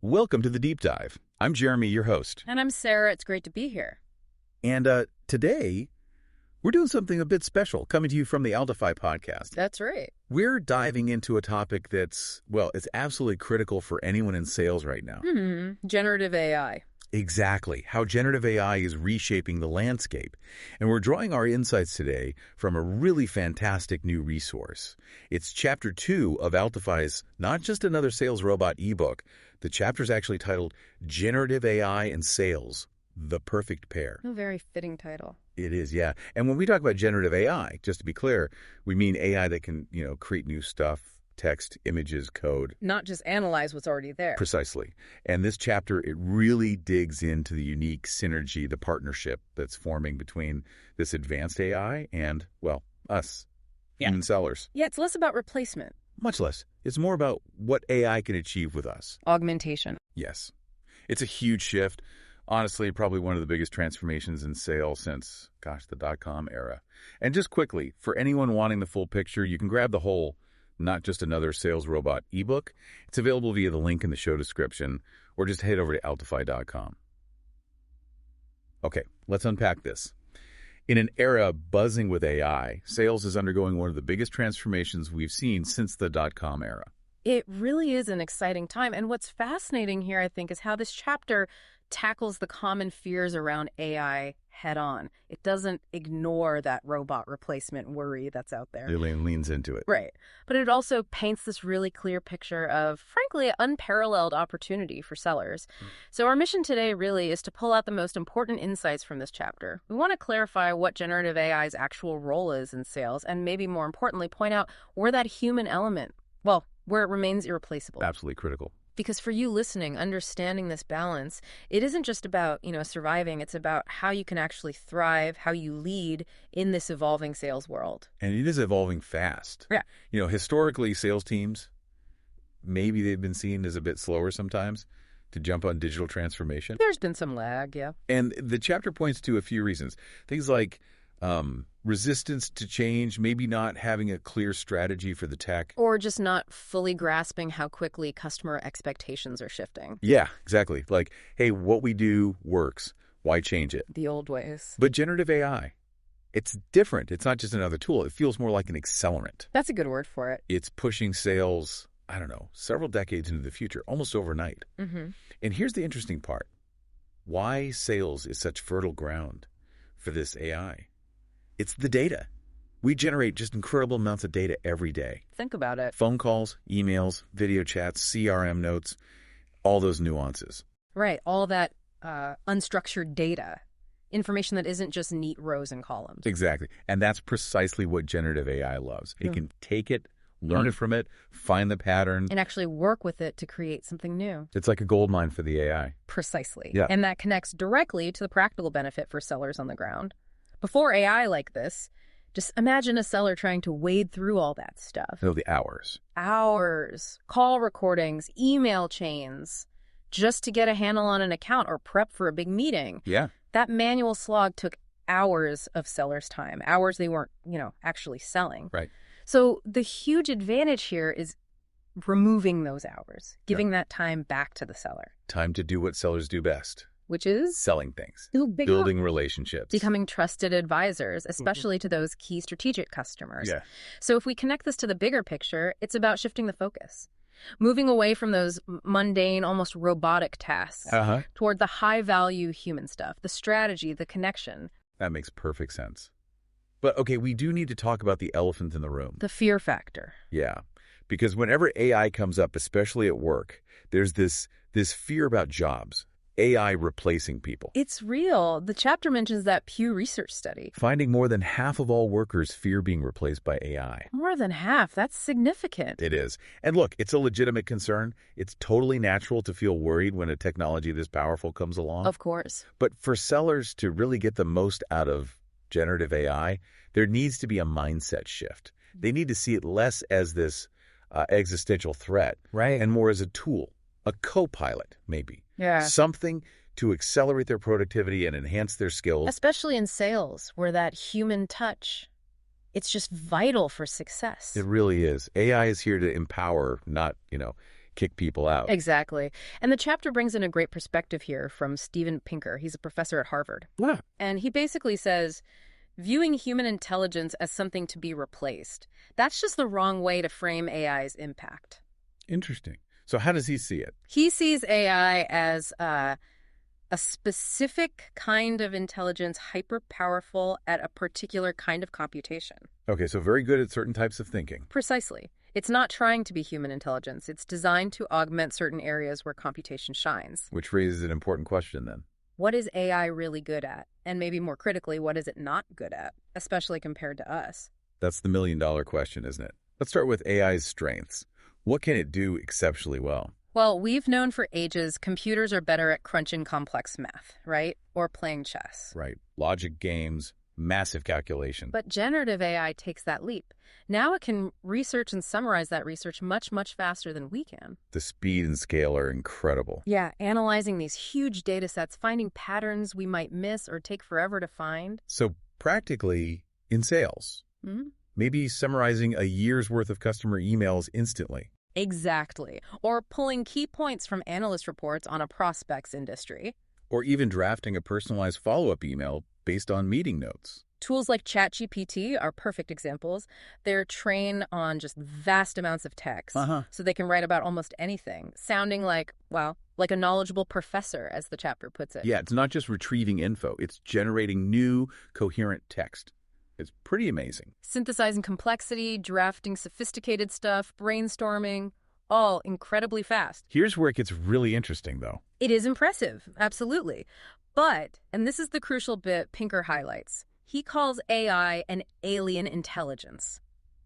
Welcome to the Deep Dive. I'm Jeremy, your host. And I'm Sarah. It's great to be here. And today, we're doing something a bit special, coming to you from the Altify Podcast. That's right. We're diving into a topic that's, well, it's absolutely critical for anyone in sales right now. Generative AI. Exactly. How generative AI is reshaping the landscape. And we're drawing our insights today from a really fantastic new resource. It's Chapter 2 of Altify's Not Just Another Sales Robot ebook. The chapter's actually titled Generative AI and Sales, The Perfect Pair. A very fitting title. It is, yeah. And when we talk about generative AI, just to be clear, we mean AI that can, create new stuff, text, images, code. Not just analyze what's already there. Precisely. And this chapter, it really digs into the unique synergy, the partnership that's forming between this advanced AI and, well, us, human sellers. Yeah, it's less about replacement. Much less. It's more about what AI can achieve with us. Augmentation. Yes. It's a huge shift. Honestly, probably one of the biggest transformations in sales since, the .com era. And just quickly, for anyone wanting the full picture, you can grab the whole Not Just Another Sales Robot ebook. It's available via the link in the show description, or just head over to altify.com. Okay, let's unpack this. In an era buzzing with AI, sales is undergoing one of the biggest transformations we've seen since the .com era. It really is an exciting time. And what's fascinating here, I think, is how this chapter tackles the common fears around AI head on. It doesn't ignore that robot replacement worry that's out there. It leans into it. Right. But it also paints this really clear picture of, frankly, unparalleled opportunity for sellers. So our mission today really is to pull out the most important insights from this chapter. We want to clarify what generative AI's actual role is in sales, and maybe more importantly, point out where that human element, where it remains irreplaceable. Absolutely critical. Because for you listening, understanding this balance, it isn't just about, surviving. It's about how you can actually thrive, how you lead in this evolving sales world. And it is evolving fast. Yeah. Historically, sales teams, maybe they've been seen as a bit slower sometimes to jump on digital transformation. There's been some lag, yeah. And the chapter points to a few reasons. Things like resistance to change, maybe not having a clear strategy for the tech. Or just not fully grasping how quickly customer expectations are shifting. Yeah, exactly. Like, hey, what we do works. Why change it? The old ways. But generative AI, it's different. It's not just another tool. It feels more like an accelerant. That's a good word for it. It's pushing sales, several decades into the future, almost overnight. And here's the interesting part. Why sales is such fertile ground for this AI. It's the data. We generate just incredible amounts of data every day. Think about it. Phone calls, emails, video chats, CRM notes, all those nuances. Right. All that unstructured data. Information that isn't just neat rows and columns. Exactly. And that's precisely what generative AI loves. It can take it, learn it from it, find the pattern. And actually work with it to create something new. It's like a gold mine for the AI. Precisely. Yeah. And that connects directly to the practical benefit for sellers on the ground. Before AI like this, just imagine a seller trying to wade through all that stuff. The hours. Hours, call recordings, email chains, just to get a handle on an account or prep for a big meeting. Yeah. That manual slog took hours of sellers' time, hours they weren't, actually selling. Right. So the huge advantage here is removing those hours, giving that time back to the seller. Time to do what sellers do best. Which is? Selling things. Building relationships. Becoming trusted advisors, especially to those key strategic customers. Yeah. So if we connect this to the bigger picture, it's about shifting the focus. Moving away from those mundane, almost robotic tasks toward the high-value human stuff, the strategy, the connection. That makes perfect sense. But, okay, we do need to talk about the elephant in the room. The fear factor. Yeah. Because whenever AI comes up, especially at work, there's this fear about jobs. AI replacing people. It's real. The chapter mentions that Pew Research study. Finding more than half of all workers fear being replaced by AI. More than half. That's significant. It is. And look, it's a legitimate concern. It's totally natural to feel worried when a technology this powerful comes along. Of course. But for sellers to really get the most out of generative AI, there needs to be a mindset shift. They need to see it less as this existential threat, right, and more as a tool, a co-pilot, maybe. Yeah. Something to accelerate their productivity and enhance their skills. Especially in sales, where that human touch, it's just vital for success. It really is. AI is here to empower, not, kick people out. Exactly. And the chapter brings in a great perspective here from Steven Pinker. He's a professor at Harvard. Yeah. And he basically says, viewing human intelligence as something to be replaced, that's just the wrong way to frame AI's impact. Interesting. So how does he see it? He sees AI as a specific kind of intelligence, hyper-powerful at a particular kind of computation. Okay, so very good at certain types of thinking. Precisely. It's not trying to be human intelligence. It's designed to augment certain areas where computation shines. Which raises an important question then. What is AI really good at? And maybe more critically, what is it not good at, especially compared to us? That's the million-dollar question, isn't it? Let's start with AI's strengths. What can it do exceptionally well? Well, we've known for ages computers are better at crunching complex math, right? Or playing chess. Right. Logic games, massive calculation. But generative AI takes that leap. Now it can research and summarize that research much, much faster than we can. The speed and scale are incredible. Yeah, analyzing these huge data sets, finding patterns we might miss or take forever to find. So practically in sales, maybe summarizing a year's worth of customer emails instantly. Exactly. Or pulling key points from analyst reports on a prospect's industry. Or even drafting a personalized follow-up email based on meeting notes. Tools like ChatGPT are perfect examples. They're trained on just vast amounts of text, so they can write about almost anything, sounding like, well, like a knowledgeable professor, as the chapter puts it. Yeah, it's not just retrieving info. It's generating new, coherent text. It's pretty amazing. Synthesizing complexity, drafting sophisticated stuff, brainstorming, all incredibly fast. Here's where it gets really interesting, though. It is impressive, absolutely. But, and this is the crucial bit Pinker highlights, he calls AI an alien intelligence.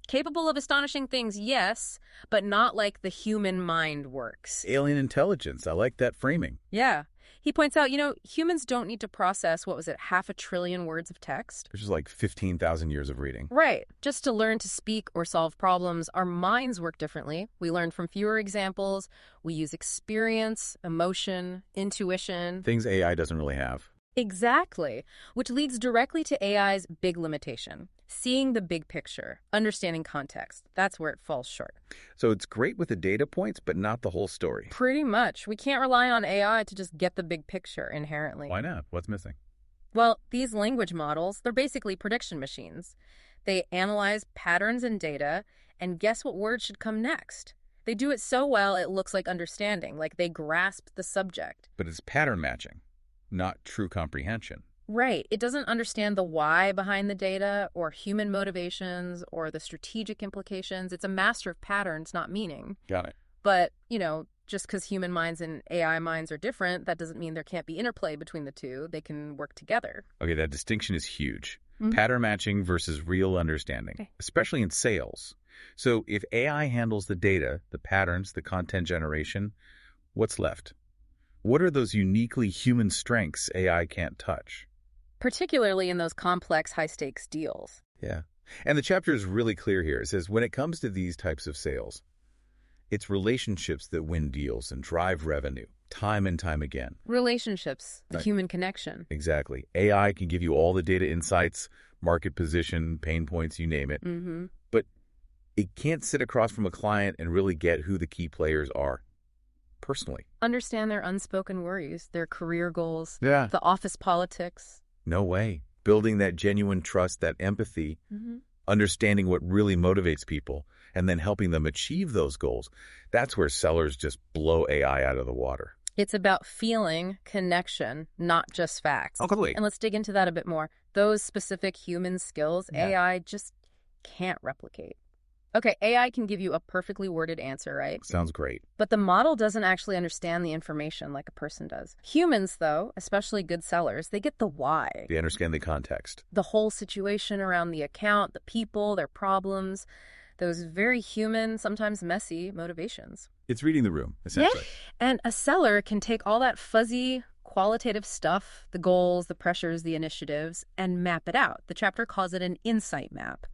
Capable of astonishing things, yes, but not like the human mind works. Alien intelligence. I like that framing. Yeah. He points out, humans don't need to process, 500 billion words of text? Which is like 15,000 years of reading. Right. Just to learn to speak or solve problems, our minds work differently. We learn from fewer examples. We use experience, emotion, intuition. Things AI doesn't really have. Exactly. Which leads directly to AI's big limitation. Seeing the big picture, understanding context. That's where it falls short. So it's great with the data points, but not the whole story. Pretty much. We can't rely on AI to just get the big picture inherently. Why not? What's missing? Well, these language models, they're basically prediction machines. They analyze patterns and data and guess what word should come next. They do it so well it looks like understanding, like they grasp the subject. But it's pattern matching, not true comprehension. Right. It doesn't understand the why behind the data or human motivations or the strategic implications. It's a master of patterns, not meaning. Got it. But, just because human minds and AI minds are different, that doesn't mean there can't be interplay between the two. They can work together. Okay, that distinction is huge. Pattern matching versus real understanding, especially in sales. So if AI handles the data, the patterns, the content generation, what's left? What are those uniquely human strengths AI can't touch? Particularly in those complex, high-stakes deals. Yeah. And the chapter is really clear here. It says, when it comes to these types of sales, it's relationships that win deals and drive revenue, time and time again. Relationships, the Right. human connection. Exactly. AI can give you all the data insights, market position, pain points, you name it. But it can't sit across from a client and really get who the key players are personally. Understand their unspoken worries, their career goals, Yeah. the office politics. No way. Building that genuine trust, that empathy, understanding what really motivates people, and then helping them achieve those goals. That's where sellers just blow AI out of the water. It's about feeling, connection, not just facts. Totally. And let's dig into that a bit more. Those specific human skills, Yeah. AI just can't replicate. Okay, AI can give you a perfectly worded answer, right? Sounds great. But the model doesn't actually understand the information like a person does. Humans, though, especially good sellers, they get the why. They understand the context. The whole situation around the account, the people, their problems, those very human, sometimes messy motivations. It's reading the room, essentially. And a seller can take all that fuzzy, qualitative stuff, the goals, the pressures, the initiatives, and map it out. The chapter calls it an insight map.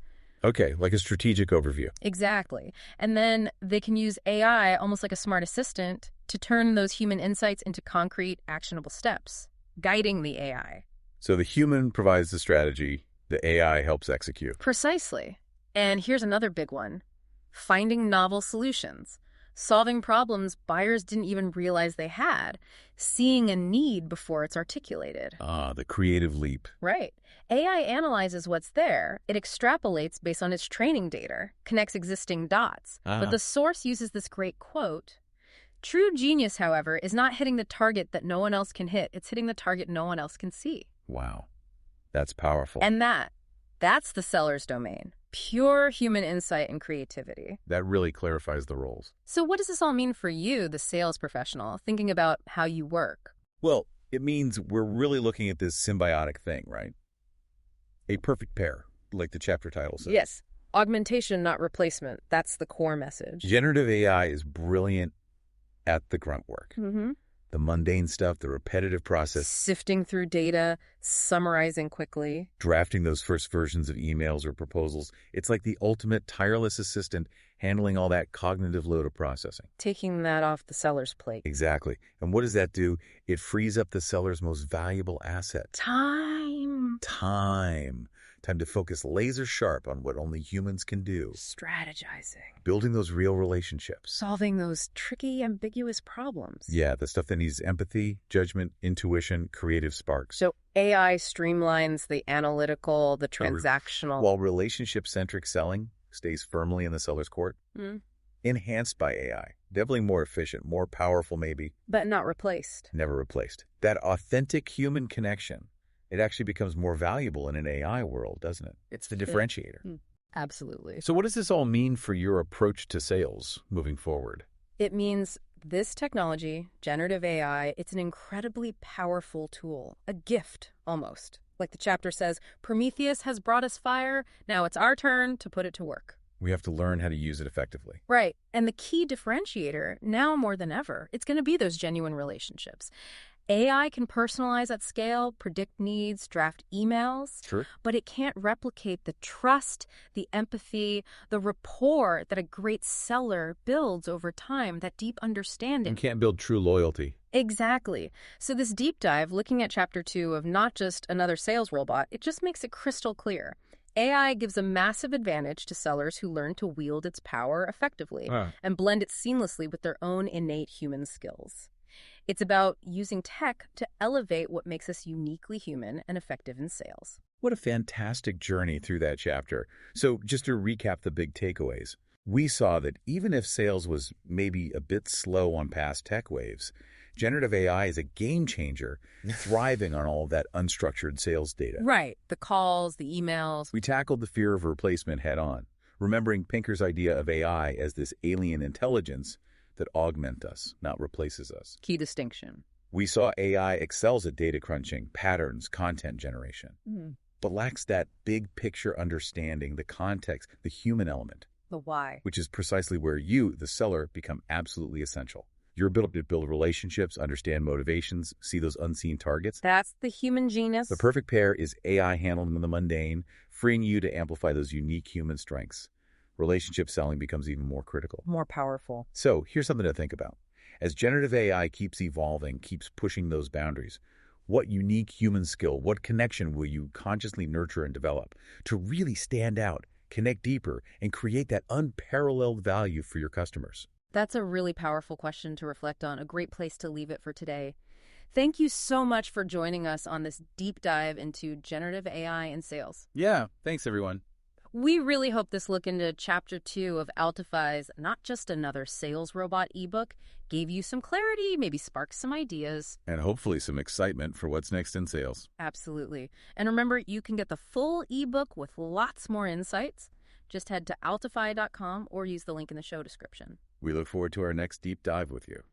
Okay, like a strategic overview. Exactly. And then they can use AI, almost like a smart assistant, to turn those human insights into concrete, actionable steps, guiding the AI. So the human provides the strategy, the AI helps execute. Precisely. And here's another big one. Finding novel solutions. solving problems buyers didn't even realize they had, seeing a need before it's articulated. Ah, the creative leap. Right. AI analyzes what's there. It extrapolates based on its training data, connects existing dots. But the source uses this great quote. True genius, however, is not hitting the target that no one else can hit. It's hitting the target no one else can see. Wow. That's powerful. And that's the seller's domain. Pure human insight and creativity. That really clarifies the roles. So what does this all mean for you, the sales professional, thinking about how you work? Well, it means we're really looking at this symbiotic thing, right? A perfect pair, like the chapter title says. Yes. Augmentation, not replacement. That's the core message. Generative AI is brilliant at the grunt work. The mundane stuff, the repetitive process. Sifting through data, summarizing quickly. Drafting those first versions of emails or proposals. It's like the ultimate tireless assistant handling all that cognitive load of processing. Taking that off the seller's plate. Exactly. And what does that do? It frees up the seller's most valuable asset. Time. Time to focus laser sharp on what only humans can do. Strategizing. Building those real relationships. Solving those tricky, ambiguous problems. Yeah, the stuff that needs empathy, judgment, intuition, creative sparks. So AI streamlines the analytical, the transactional. While relationship-centric selling stays firmly in the seller's court. Enhanced by AI. Definitely more efficient, more powerful maybe. But not replaced. Never replaced. That authentic human connection, it actually becomes more valuable in an AI world, doesn't it? It's the differentiator. Absolutely. So what does this all mean for your approach to sales moving forward? It means this technology, generative AI, it's an incredibly powerful tool, a gift almost. Like the chapter says, Prometheus has brought us fire. Now it's our turn to put it to work. We have to learn how to use it effectively. Right. And the key differentiator, now more than ever, it's going to be those genuine relationships. AI can personalize at scale, predict needs, draft emails, Sure. but it can't replicate the trust, the empathy, the rapport that a great seller builds over time, that deep understanding. And can't build true loyalty. Exactly. So this deep dive, looking at Chapter 2 of not just another sales robot, it just makes it crystal clear. AI gives a massive advantage to sellers who learn to wield its power effectively and blend it seamlessly with their own innate human skills. It's about using tech to elevate what makes us uniquely human and effective in sales. What a fantastic journey through that chapter. So just to recap the big takeaways, we saw that even if sales was maybe a bit slow on past tech waves, generative AI is a game changer, thriving on all of that unstructured sales data. Right. The calls, the emails. We tackled the fear of replacement head on, remembering Pinker's idea of AI as this alien intelligence that augments us, not replaces us. Key distinction. We saw AI excels at data crunching, patterns, content generation, but lacks that big picture understanding, the context, the human element. The why. Which is precisely where you, the seller, become absolutely essential. Your ability to build relationships, understand motivations, see those unseen targets. That's the human genius. The perfect pair is AI handling the mundane, freeing you to amplify those unique human strengths. Relationship selling becomes even more critical. More powerful. So here's something to think about. As generative AI keeps evolving, keeps pushing those boundaries, what unique human skill, what connection will you consciously nurture and develop to really stand out, connect deeper, and create that unparalleled value for your customers? That's a really powerful question to reflect on, a great place to leave it for today. Thank you so much for joining us on this deep dive into generative AI and sales. Yeah, thanks everyone. We really hope this look into Chapter 2 of Altify's Not Just Another Sales Robot ebook gave you some clarity, maybe sparked some ideas. And hopefully some excitement for what's next in sales. Absolutely. And remember, you can get the full ebook with lots more insights. Just head to altify.com or use the link in the show description. We look forward to our next deep dive with you.